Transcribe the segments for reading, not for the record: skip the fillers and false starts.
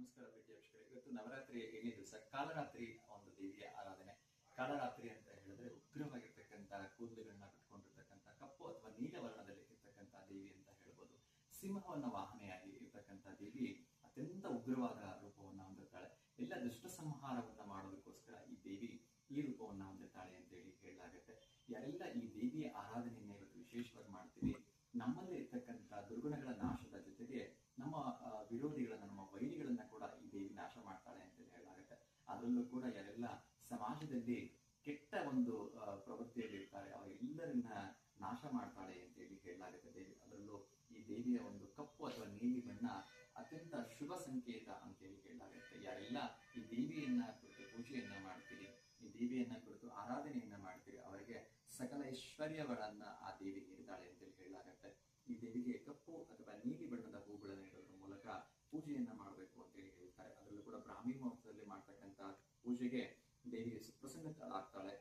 ನಮಸ್ಕಾರ ಪ್ರೀತಿ ವೀಕ್ಷಕರೇ. ಇವತ್ತು ನವರಾತ್ರಿಯ 7ನೇ ದಿವಸ ಕಾಲರಾತ್ರಿ ಒಂದು ದೇವಿಯ ಆರಾಧನೆ. ಕಾಲರಾತ್ರಿ ಅಂತ ಹೇಳಿದ್ರೆ ಉಗ್ರವಾಗಿರ್ತಕ್ಕಂಥ ಕೂದಲುಗಳನ್ನ ಬಿಟ್ಕೊಂಡಿರ್ತಕ್ಕಂಥ ಕಪ್ಪು ಅಥವಾ ನೀಲ ವರ್ಣದಲ್ಲಿ ಇರ್ತಕ್ಕಂಥ ದೇವಿ ಅಂತ ಹೇಳ್ಬೋದು. ಸಿಂಹವನ್ನ ವಾಹನೆಯಾಗಿ ಇರ್ತಕ್ಕಂಥ ದೇವಿ ಅತ್ಯಂತ ಉಗ್ರವಾದ ರೂಪವನ್ನ ಹೊಂದಿರ್ತಾಳೆ. ಎಲ್ಲ ದುಷ್ಟ ಸಂಹಾರವನ್ನ ಮಾಡೋದಕ್ಕೋಸ್ಕರ ಈ ದೇವಿ ಈ ರೂಪವನ್ನ ಹೊಂದಿರ್ತಾಳೆ ಅಂತ ಹೇಳಲಾಗುತ್ತೆ. ಯಾರೆಲ್ಲ ಈ ದೇವಿಯ ಆರಾಧನೆಯನ್ನ ಇವತ್ತು ವಿಶೇಷವಾಗಿ ಮಾಡ್ತೀವಿ, ನಮ್ಮಲ್ಲಿ ಇರ್ತಕ್ಕಂಥ ದುರ್ಗುಣಗಳ ನಾಶದ ಜೊತೆಗೆ ನಮ್ಮ ವಿರೋಧಿಗಳನ್ನ, ನಮ್ಮ ವೈರಿಗಳನ್ನ ಕೂಡ ಈ ದೇವಿ ನಾಶ ಮಾಡ್ತಾಳೆ ಅಂತ ಹೇಳಲಾಗುತ್ತೆ. ಅದರಲ್ಲೂ ಕೂಡ ಯಾರೆಲ್ಲ ಸಮಾಜದಲ್ಲಿ ಕೆಟ್ಟ ಒಂದು ಪ್ರವೃತ್ತಿಯಲ್ಲಿ ಇರ್ತಾರೆ ಅವರೆಲ್ಲರನ್ನ ನಾಶ ಮಾಡ್ತಾಳೆ ಅಂತ ಹೇಳಲಾಗುತ್ತೆ ದೇವಿ. ಅದರಲ್ಲೂ ಈ ದೇವಿಯ ಒಂದು ಕಪ್ಪು ಅಥವಾ ನೀಲಿ ಬಣ್ಣ ಅತ್ಯಂತ ಶುಭ ಸಂಕೇತ ಅಂತ ಹೇಳಲಾಗುತ್ತೆ. ಯಾರೆಲ್ಲ ಈ ದೇವಿಯನ್ನ ಕುರಿತು ಪೂಜೆಯನ್ನ ಮಾಡ್ತೀರಿ, ಈ ದೇವಿಯನ್ನ ಕುರಿತು ಆರಾಧನೆಯನ್ನ ಮಾಡ್ತೀರಿ, ಅವರಿಗೆ ಸಕಲ ಐಶ್ವರ್ಯಗಳನ್ನ ಆ ದೇವಿ ನೀಡ್ತಾಳೆ ಅಂತ ಹೇಳಲಾಗುತ್ತೆ. ಈ ದೇವಿಗೆ ಕಪ್ಪು ಅಥವಾ ನೀಲಿ ಬಣ್ಣದ ಹೂಗಳನ್ನು ಇಡೋದ್ರ ಮೂಲಕ ಪೂಜೆಯನ್ನ ಮಾಡಬೇಕು ಅಂತ ಹೇಳ್ತಾರೆ. ಅದರಲ್ಲೂ ಕೂಡ ಬ್ರಾಹ್ಮಿ ಮುಹೂರ್ತದಲ್ಲಿ ಮಾಡ್ತಕ್ಕಂಥ ಪೂಜೆಗೆ ದೇವಿಗೆ ಸುಪ್ರಸನ್ನಳಾಗ್ತಾಳೆ,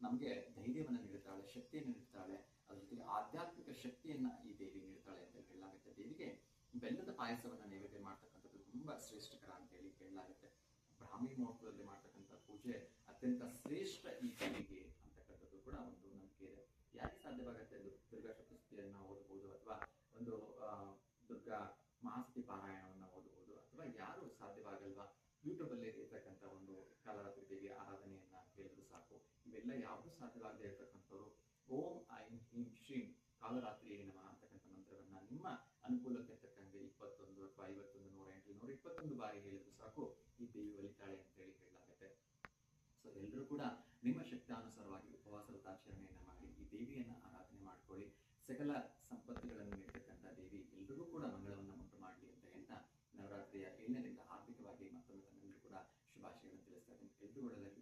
ನಮ್ಗೆ ಧೈರ್ಯವನ್ನ ನೀಡುತ್ತಾಳೆ, ಶಕ್ತಿಯನ್ನು ನೀಡ್ತಾಳೆ, ಅದ್ರ ಜೊತೆಗೆ ಆಧ್ಯಾತ್ಮಿಕ ಶಕ್ತಿಯನ್ನ ಈ ದೇವಿ ನೀಡ್ತಾಳೆ ಅಂತ ಹೇಳಲಾಗುತ್ತೆ. ದೇವಿಗೆ ಬೆಲ್ಲದ ಪಾಯಸವನ್ನ ನೈವೇದ್ಯ ಮಾಡ್ತಕ್ಕಂಥದ್ದು ತುಂಬಾ ಶ್ರೇಷ್ಠಕರ ಅಂತ ಹೇಳಲಾಗುತ್ತೆ. ಬ್ರಾಹ್ಮಿ ಮುಹೂರ್ತದಲ್ಲಿ ಮಾಡ್ತಕ್ಕಂಥ ಪೂಜೆ ಅತ್ಯಂತ ಶ್ರೇಷ್ಠ ಈ ದೇವಿಗೆ ಅಂತಕ್ಕಂಥದ್ದು ಕೂಡ ಒಂದು ನಂಬಿಕೆ ಇದೆ. ಯಾರಿಗೆ ಸಾಧ್ಯವಾಗುತ್ತೆ ದುರ್ಗಾ ಸಪ್ತಶತಿಯನ್ನ ಓದಬಹುದು, ಅಥವಾ ಒಂದು ದುರ್ಗಾ ಮಹಾಸತಿ ಪಾರಾಯಣವನ್ನ ಓದಬಹುದು, ಅಥವಾ ಯಾರು ಸಾಧ್ಯವಾಗಲ್ವಾ ಯೂಟ್ಯೂಬ್ ಅಲ್ಲಿ ಇರ್ತಕ್ಕಂಥ ಒಂದು ಕಾಲರಾತ್ರಿ ದೇವಿ ಆರಾಧನೆಯನ್ನ ಕೇಳಿದ್ರು ಸಾಕು. ಇವೆಲ್ಲ ಯಾವುದು ಸಾಧ್ಯವಾಗದೇ ಇರತಕ್ಕಂಥವ್ರು ಓಂ ಐಂ ಹೀಂ ಶ್ರೀಂ ಕಾಲರಾತ್ರಿ ನಮಃ ಅಂತಕ್ಕಂಥ ಮಂತ್ರವನ್ನ ನಿಮ್ಮ ಅನುಕೂಲಕ್ಕೆ ತಕ್ಕಂಗೆ 21 ಅಥವಾ 51, 108, 121 ಬಾರಿ ಹೇಳಿದ್ರು ಸಾಕು ಈ ದೇವಿ ಒಲಿತಾಳೆ ಅಂತ ಹೇಳಲಾಗುತ್ತೆ. ಸೊ ಎಲ್ಲರೂ ಕೂಡ ನಿಮ್ಮ ಶಕ್ತಾನುಸಾರವಾಗಿ ಉಪವಾಸ ವ್ರತಾಚರಣೆಯನ್ನ ಮಾಡಿ ಈ ದೇವಿಯನ್ನ ಆರಾಧನೆ ಮಾಡ್ಕೊಳ್ಳಿ. ಸಕಲ ಸಂಪತ್ತುಗಳನ್ನು ನೀಡತಕ್ಕಂಥ ದೇವಿ ಎಲ್ರಿಗೂ ಕೂಡ ಮಂಗಳವನ್ನ ಉಂಟು ಮಾಡಲಿ ಅಂತ ಹೇಳ್ತಾ ನವರಾತ್ರಿಯ 7ನೇ ದಿನದ ಹಾರ್ದಿಕವಾಗಿ ಮತ್ತೊಮ್ಮೆ ತಮ್ಮೆಲ್ಲರೂ ಕೂಡ ಶುಭಾಶಯಗಳನ್ನು ತಿಳಿಸ್ತಾ ಇದ್ದೀನಿ. ಎಲ್ರಿಗೂ ಒಳ್ಳೆಯದಾಗಲಿ.